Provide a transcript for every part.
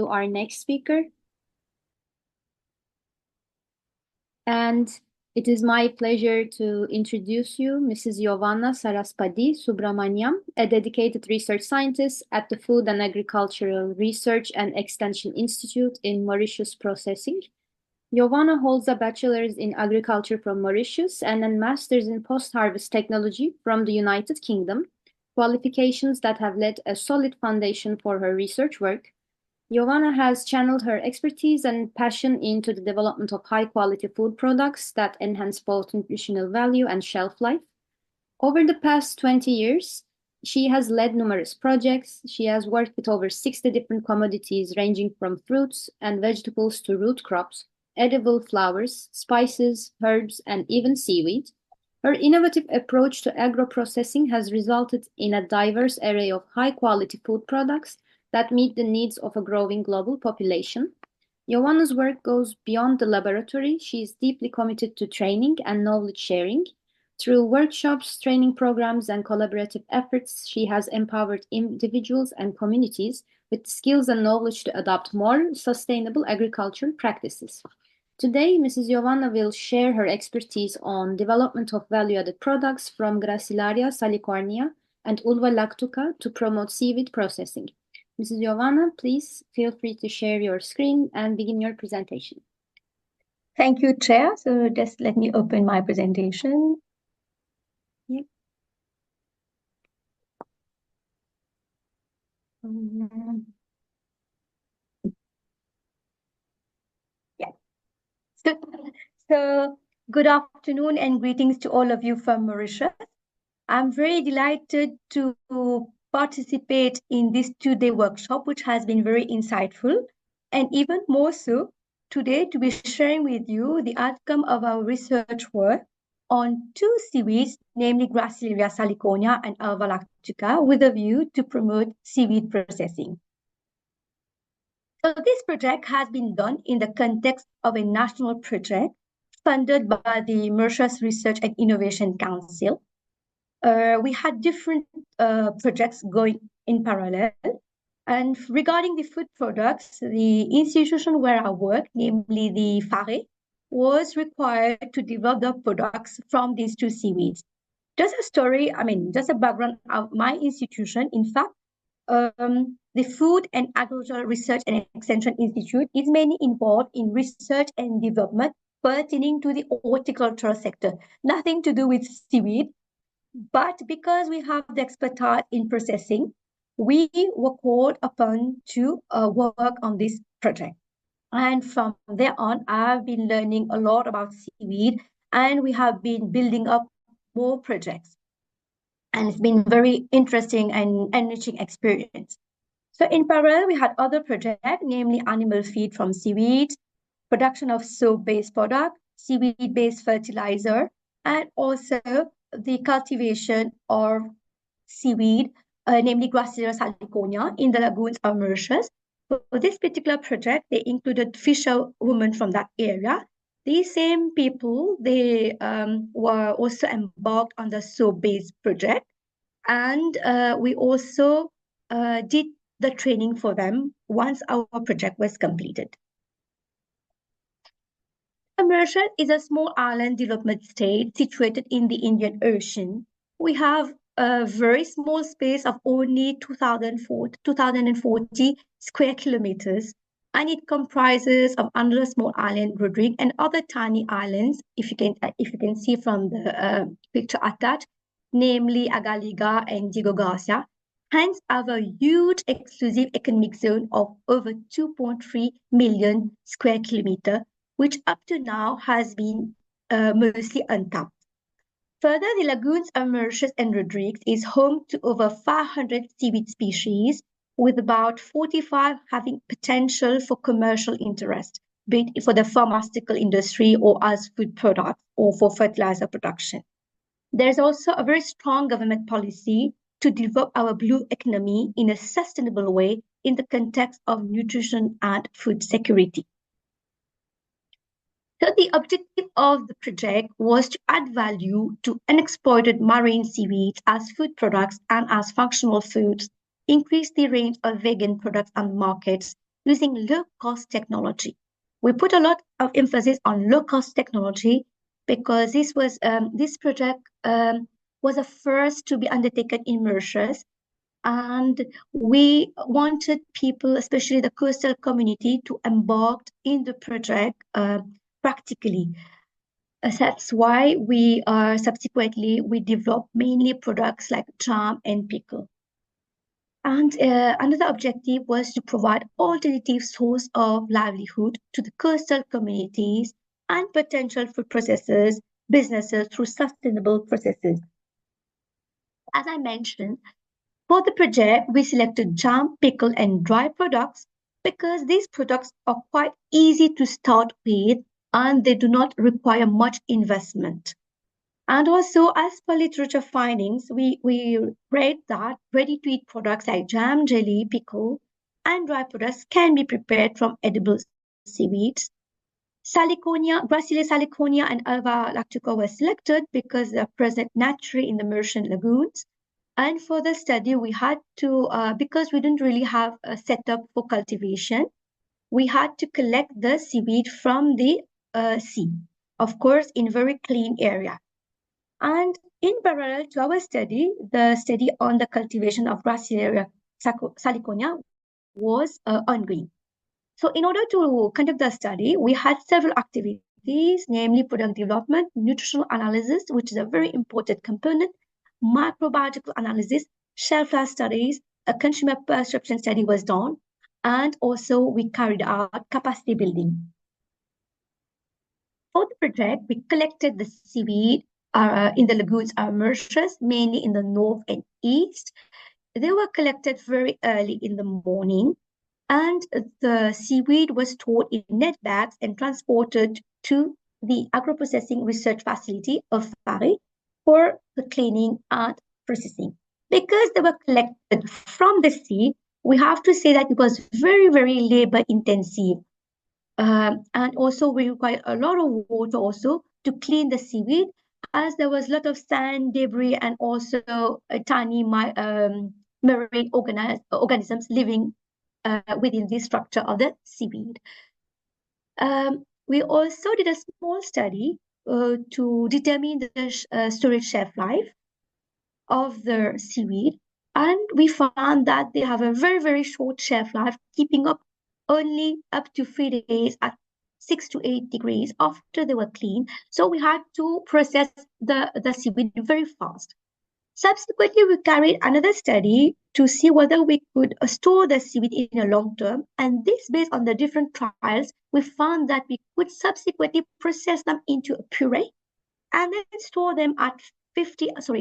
our next speaker. And it is my pleasure to introduce you Mrs. Giovanna Saraspadi Subramaniam, a dedicated research scientist at the Food and Agricultural Research and Extension Institute in Mauritius Processing. Giovanna holds a bachelor's in agriculture from Mauritius and a master's in post-harvest technology from the United Kingdom, qualifications that have laid a solid foundation for her research work. Giovanna has channeled her expertise and passion into the development of high-quality food products that enhance both nutritional value and shelf life. Over the past 20 years, she has led numerous projects. She has worked with over 60 different commodities ranging from fruits and vegetables to root crops, edible flowers, spices, herbs, and even seaweed. Her innovative approach to agro-processing has resulted in a diverse array of high-quality food products that meet the needs of a growing global population. Giovanna's work goes beyond the laboratory. She is deeply committed to training and knowledge sharing. Through workshops, training programs, and collaborative efforts, she has empowered individuals and communities with skills and knowledge to adopt more sustainable agricultural practices. Today, Mrs. Giovanna will share her expertise on development of value-added products from Gracilaria, Salicornia, and Ulva Lactuca to promote seaweed processing. Mrs. Giovanna, please feel free to share your screen and begin your presentation. Thank you, Chair. So just let me open my presentation. Yep. Yeah. So good afternoon and greetings to all of you from Mauritius. I'm very delighted to participate in this two-day workshop, which has been very insightful, and even more so today to be sharing with you the outcome of our research work on two seaweeds, namely Gracilaria Salicornia and Ulva Lactuca, with a view to promote seaweed processing. So this project has been done in the context of a national project funded by the Mauritius Research and Innovation Council. We had different projects going in parallel. And regarding the food products, the institution where I work, namely the FARE, was required to develop the products from these two seaweeds. Just a story, just a background of my institution. In fact, the Food and Agricultural Research and Extension Institute is mainly involved in research and development pertaining to the horticultural sector, nothing to do with seaweed. But because we have the expertise in processing, we were called upon to work on this project. And from there on, I've been learning a lot about seaweed, and we have been building up more projects. And it's been very interesting and enriching experience. So in parallel, we had other projects, namely animal feed from seaweed, production of soap-based product, seaweed-based fertilizer, and also the cultivation of seaweed, namely Gracilaria Salicornia, in the lagoons of Mauritius. For this particular project, they included fisher women from that area. These same people, they were also embarked on the soap-based project. And we also did the training for them once our project was completed. Mauritius is a small island development state situated in the Indian Ocean. We have a very small space of only 2,040 square kilometers, and it comprises of another small island, Rodrigues, and other tiny islands, if you can see from the picture attached, namely Agaliga and Diego Garcia. Hence, have a huge exclusive economic zone of over 2.3 million square kilometers, which up to now has been mostly untapped. Further, the lagoons of Mauritius and Rodrigues is home to over 500 seaweed species, with about 45 having potential for commercial interest, be it for the pharmaceutical industry or as food products or for fertilizer production. There's also a very strong government policy to develop our blue economy in a sustainable way in the context of nutrition and food security. So the objective of the project was to add value to unexploited marine seaweeds as food products and as functional foods, increase the range of vegan products on markets, using low-cost technology. We put a lot of emphasis on low-cost technology because this project was the first to be undertaken in Mauritius, and we wanted people, especially the coastal community, to embark in the project practically. That's why we developed mainly products like jam and pickle. And another objective was to provide alternative source of livelihood to the coastal communities and potential food processors, businesses through sustainable processes. As I mentioned, for the project, we selected jam, pickle, and dry products because these products are quite easy to start with and they do not require much investment. And also, as per literature findings, we read that ready-to-eat products like jam, jelly, pickle, and dry products can be prepared from edible seaweeds. Gracilaria Salicornia and Ulva Lactuca were selected because they are present naturally in the Mauritian lagoons. And for the study, we had to, because we didn't really have a setup for cultivation, we had to collect the seaweed from the sea, of course, in very clean area. And in parallel to our study, the study on the cultivation of Gracilaria Salicornia was ongoing. So in order to conduct the study, we had several activities, namely product development, nutritional analysis, which is a very important component, microbiological analysis, shelf life studies, a consumer perception study was done, and also we carried out capacity building. For the project, we collected the seaweed in the lagoons of Mauritius, mainly in the north and east. They were collected very early in the morning, and the seaweed was stored in net bags and transported to the agro-processing research facility of Paris for the cleaning and processing. Because they were collected from the sea, we have to say that it was very, very labor intensive. And also we require a lot of water also to clean the seaweed, as there was a lot of sand, debris, and also tiny marine organisms living within the structure of the seaweed. We also did a small study to determine the storage shelf life of the seaweed, and we found that they have a very, very short shelf life, keeping up only up to 3 days at 6 to 8 degrees after they were clean. So we had to process the seaweed very fast. Subsequently, we carried another study to see whether we could store the seaweed in a long term. And this, based on the different trials, we found that we could subsequently process them into a puree and then store them at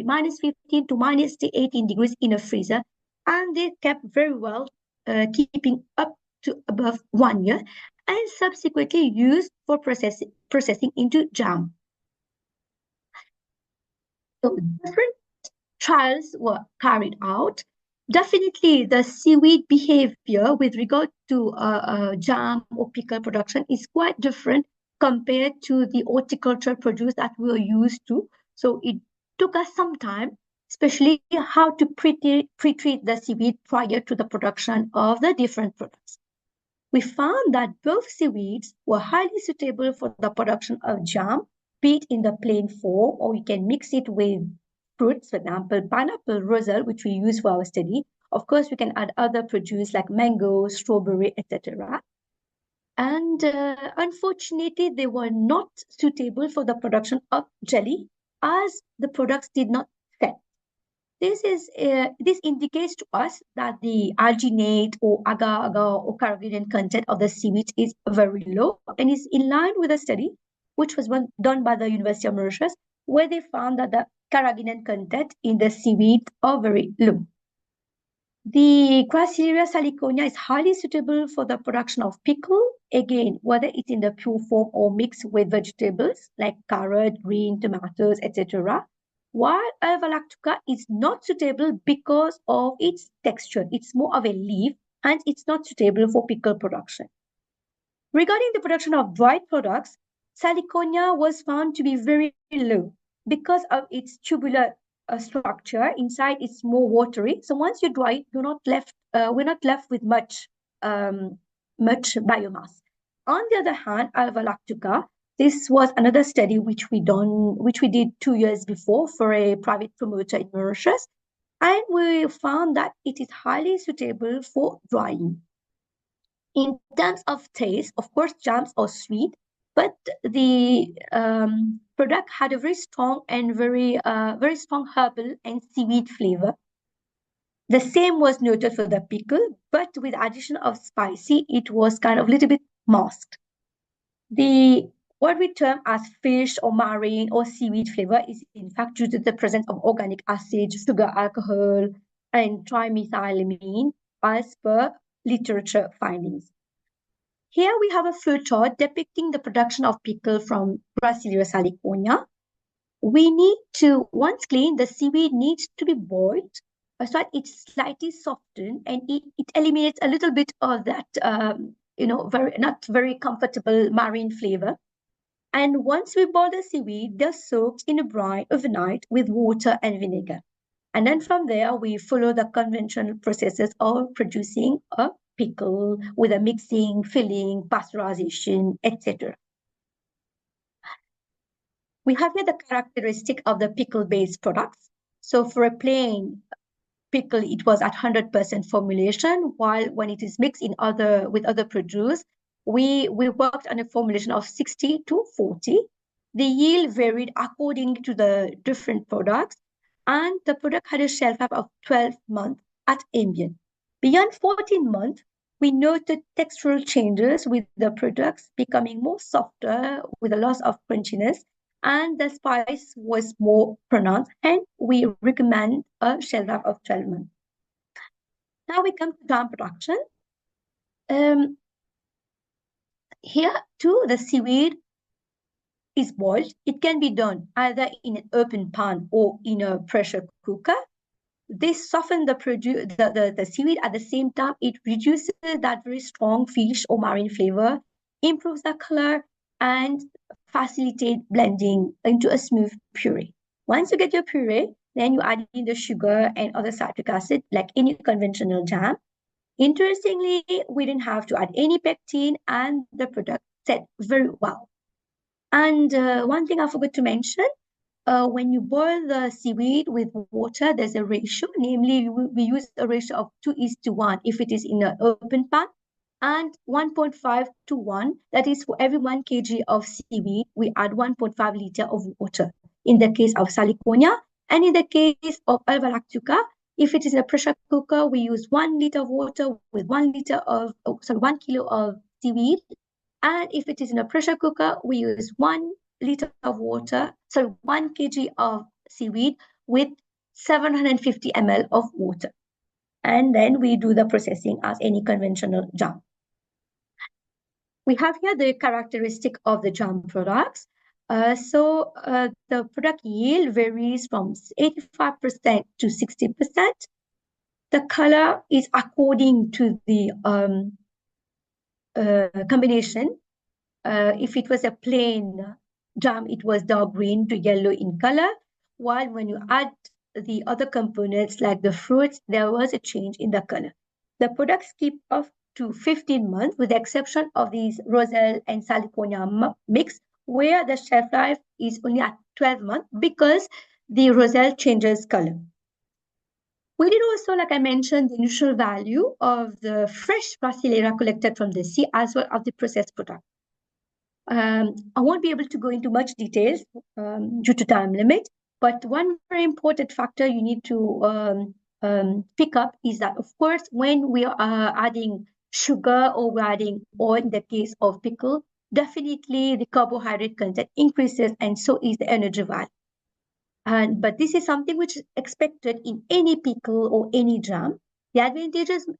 minus 15 to minus 18 degrees in a freezer. And they kept very well, keeping up to above 1 year, and subsequently used for processing into jam. So different trials were carried out. Definitely, the seaweed behavior with regard to jam or pickle production is quite different compared to the horticultural produce that we are used to. So it took us some time, especially how to pre-treat the seaweed prior to the production of the different products. We found that both seaweeds were highly suitable for the production of jam, be it in the plain form, or we can mix it with fruits, for example, pineapple, roselle, which we use for our study. Of course, we can add other produce like mango, strawberry, etc. And unfortunately, they were not suitable for the production of jelly, as the products did not sell. This indicates to us that the alginate or agar-agar or carrageenan content of the seaweed is very low and is in line with a study which was done by the University of Mauritius, where they found that the carrageenan content in the seaweed are very low. The Gracilaria Salicornia is highly suitable for the production of pickle, again, whether it's in the pure form or mixed with vegetables like carrot, green, tomatoes, etc. While Ulva Lactuca is not suitable because of its texture. It's more of a leaf and it's not suitable for pickle production. Regarding the production of dried products, Salicornia was found to be very low because of its tubular structure. Inside, it's more watery. So once you dry it, we're not left with much much biomass. On the other hand, Ulva Lactuca, this was another study which we did 2 years before for a private promoter in Mauritius, and we found that it is highly suitable for drying. In terms of taste, of course, jams are sweet, but the product had a very strong and very strong herbal and seaweed flavor. The same was noted for the pickle, but with addition of spicy, it was kind of a little bit masked. The what we term as fish or marine or seaweed flavor is in fact due to the presence of organic acid, sugar, alcohol, and trimethylamine as per literature findings. Here we have a flow chart depicting the production of pickle from Gracilaria. We need to, once cleaned, the seaweed needs to be boiled so that it's slightly softened and it eliminates a little bit of that, not very comfortable marine flavor. And once we boil the seaweed, they're soaked in a brine overnight with water and vinegar. And then from there, we follow the conventional processes of producing a pickle with a mixing, filling, pasteurization, etc. We have here the characteristic of the pickle-based products. So for a plain pickle, it was at 100% formulation, while when it is mixed with other produce, we worked on a formulation of 60 to 40. The yield varied according to the different products, and the product had a shelf life of 12 months at ambient. Beyond 14 months, we noted textural changes with the products becoming more softer with a loss of crunchiness, and the spice was more pronounced, and we recommend a shelf life of 12 months. Now we come to jam production. Here too, the seaweed is boiled. It can be done either in an open pan or in a pressure cooker. This softens the seaweed. At the same time, it reduces that very strong fish or marine flavor, improves the color, and facilitate blending into a smooth puree. Once you get your puree, then you add in the sugar and other citric acid like any conventional jam. Interestingly, we didn't have to add any pectin, and the product set very well. And one thing I forgot to mention, when you boil the seaweed with water, there's a ratio, namely we use a ratio of 2:1 if it is in an open pan, and 1.5 to 1, that is for every 1 kg of seaweed, we add 1.5 liter of water in the case of Salicornia. And in the case of Ulva Lactuca, if it is a pressure cooker, we use 1 liter of water with 1 kilo of seaweed. And if it is in a pressure cooker, we use 1 liter of water, 1 kg of seaweed with 750 ml of water. And then we do the processing as any conventional jam. We have here the characteristic of the jam products. The product yield varies from 85% to 60%. The color is according to the combination. If it was a plain jam, it was dark green to yellow in color, while when you add the other components like the fruits, there was a change in the color. The products keep up to 15 months with the exception of these roselle and Seaweed mix, where the shelf life is only at 12 months because the roselle changes color. We did also, like I mentioned, the nutritional value of the fresh Gracilaria collected from the sea as well as the processed product. I won't be able to go into much details due to time limit, but one very important factor you need to pick up is that, of course, when we are adding sugar or we're adding oil, in the case of pickle, definitely the carbohydrate content increases, and so is the energy value. But this is something which is expected in any pickle or any jam. The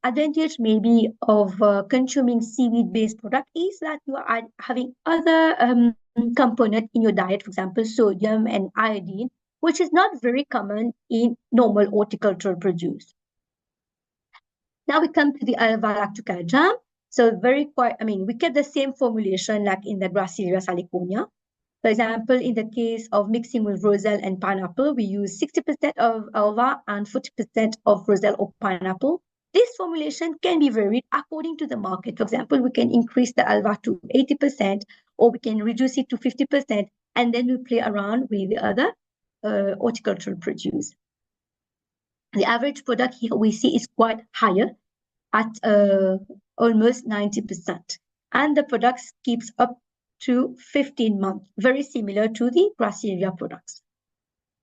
advantage maybe of consuming seaweed-based product is that you are having other component in your diet, for example, sodium and iodine, which is not very common in normal horticultural produce. Now we come to the Ulva Lactuca jam. So we kept the same formulation like in the Gracilaria Salicornia. For example, in the case of mixing with roselle and pineapple, we use 60% of ulva and 40% of roselle or pineapple. This formulation can be varied according to the market. For example, we can increase the Ulva to 80%, or we can reduce it to 50%, and then we play around with the other horticultural produce. The average product here we see is quite higher at almost 90%. And the product keeps up to 15 months, very similar to the Gracilaria products.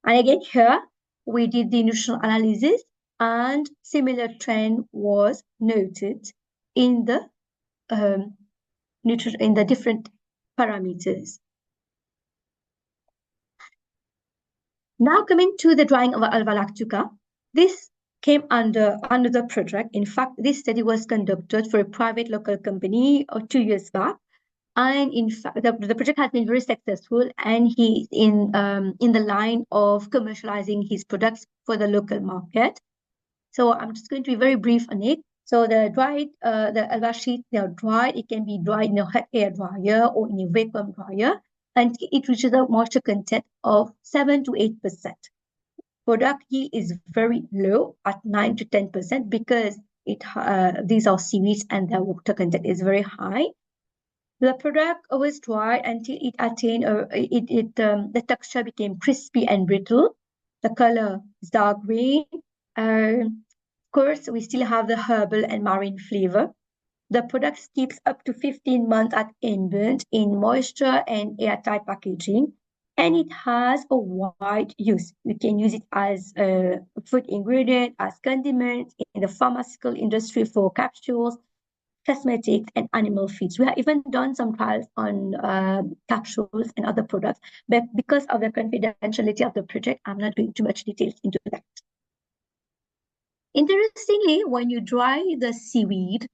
And again, here we did the nutritional analysis, and similar trend was noted in the different parameters. Now coming to the drying of Ulva Lactuca, this came under the project. In fact, this study was conducted for a private local company 2 years back. And in fact, the project has been very successful, and he's in the line of commercializing his products for the local market. So I'm just going to be very brief on it. So the Ulva sheets, they are dried. It can be dried in a hot air dryer or in a vacuum dryer, and it reaches a moisture content of 7 to 8%. Product yield is very low at 9 to 10% because these are seaweeds and the water content is very high. The product was dried until it attained the texture became crispy and brittle. The color is dark green. Of course, we still have the herbal and marine flavor. The product keeps up to 15 months at ambient in moisture and airtight packaging, and it has a wide use. You can use it as a food ingredient, as condiment, in the pharmaceutical industry for capsules, cosmetics, and animal feeds. We have even done some trials on capsules and other products, but because of the confidentiality of the project, I'm not going too much details into that. Interestingly, when you dry the seaweed,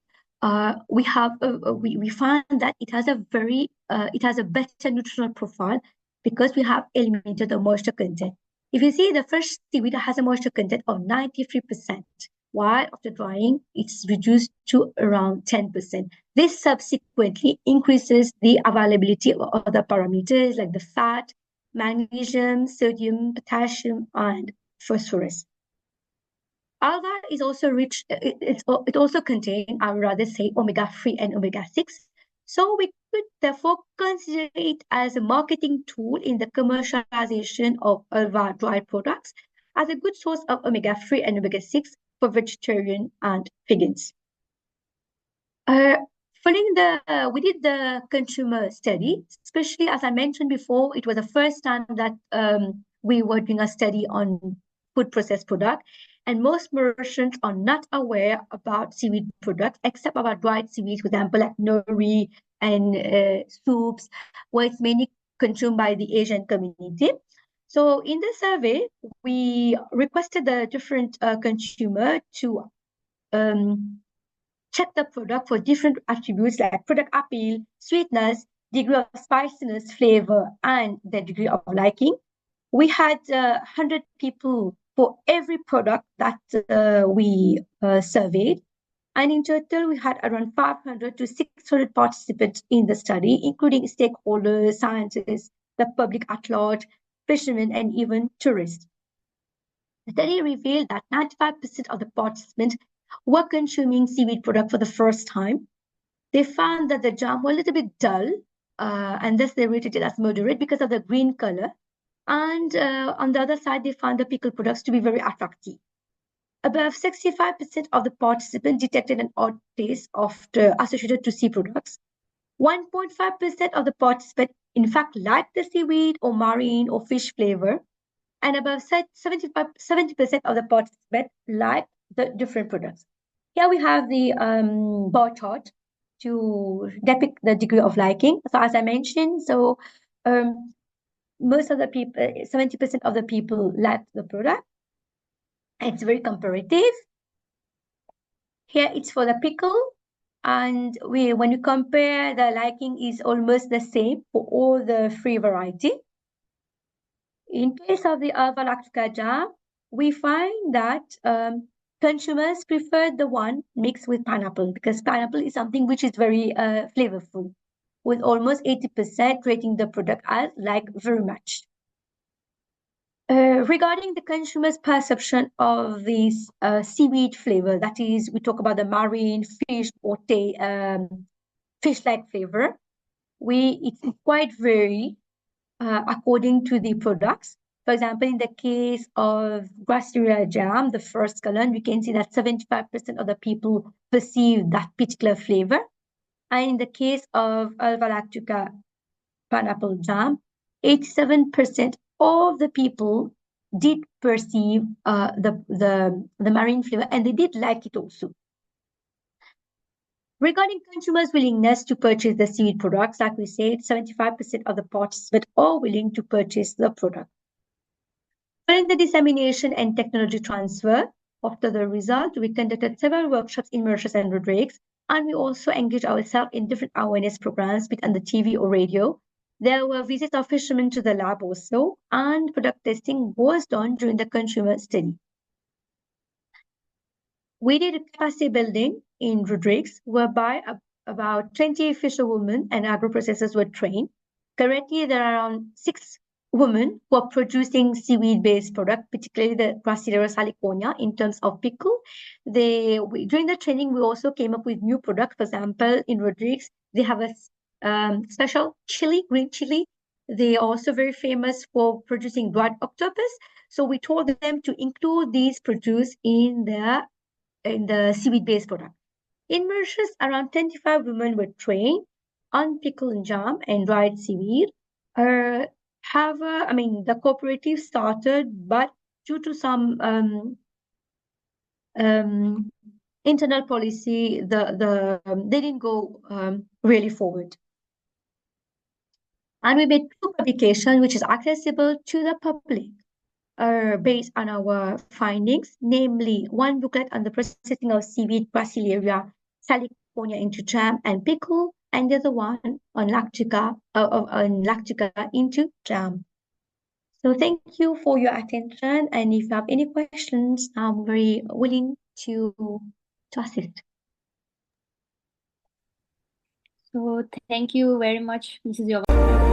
we find that it has a better nutritional profile because we have eliminated the moisture content. If you see, the fresh seaweed has a moisture content of 93%, while after drying, it's reduced to around 10%. This subsequently increases the availability of other parameters like the fat, magnesium, sodium, potassium, and phosphorus. Ulva is also rich, it also contains, I would rather say, omega-3 and omega-6. So we could therefore consider it as a marketing tool in the commercialization of Ulva dried products as a good source of omega-3 and omega-6 for vegetarian and vegans. We did the consumer study, especially as I mentioned before, it was the first time that we were doing a study on food processed product. And most Mauritians are not aware about seaweed products, except about dried seaweed, for example, like nori and soups, where it's mainly consumed by the Asian community. So in the survey, we requested the different consumer to check the product for different attributes like product appeal, sweetness, degree of spiciness, flavor, and the degree of liking. We had 100 people for every product that we surveyed. And in total, we had around 500 to 600 participants in the study, including stakeholders, scientists, the public at large, fishermen, and even tourists. The study revealed that 95% of the participants were consuming seaweed products for the first time. They found that the jam were a little bit dull, and thus they rated it as moderate because of the green color. And on the other side, they found the pickle products to be very attractive. Above 65% of the participants detected an odd taste associated to sea products. 1.5% of the participants, in fact, liked the seaweed or marine or fish flavor. And above 70% of the participants liked the different products. Here we have the bar chart to depict the degree of liking. So as I mentioned, most of the people, 70% of the people like the product. It's very comparative. Here it's for the pickle, and when you compare, the liking is almost the same for all the three variety. In case of the Ulva Lactuca jam, we find that consumers prefer the one mixed with pineapple because pineapple is something which is very flavorful, with almost 80% rating the product as like very much. Regarding the consumer's perception of this seaweed flavor, that is, we talk about the marine fish or fish-like flavor. It's quite vary according to the products. For example, in the case of Gracilaria jam, the first column, we can see that 75% of the people perceive that particular flavor. And in the case of Ulva Lactuca pineapple jam, 87% of the people did perceive the marine flavor, and they did like it also. Regarding consumers' willingness to purchase the seaweed products, like we said, 75% of the participants are willing to purchase the product. During the dissemination and technology transfer, after the result, we conducted several workshops in Mauritius and Rodrigues, and we also engaged ourselves in different awareness programs, be it on the TV or radio. There were visits of fishermen to the lab also, and product testing was done during the consumer study. We did a capacity building in Rodrigues, whereby about 20 fisherwomen and agro-processors were trained. Currently, there are around 6 women who are producing seaweed-based products, particularly the G.Salicornia in terms of pickle. During the training, we also came up with new products. For example, in Rodrigues, they have a special chili, green chili. They are also very famous for producing dried octopus. So we told them to include these produce in the seaweed-based product. In Mauritius, around 25 women were trained on pickle and jam and dried seaweed. The cooperative started, but due to some internal policy, they didn't go really forward. And we made 2 publications which is accessible to the public. Based on our findings, namely one booklet on the processing of seaweed, Gracilaria, Seaweed into jam and pickle, and the other one on Lactuca into jam. So thank you for your attention, and if you have any questions, I'm very willing to assist. So thank you very much, Mrs. Giovanna.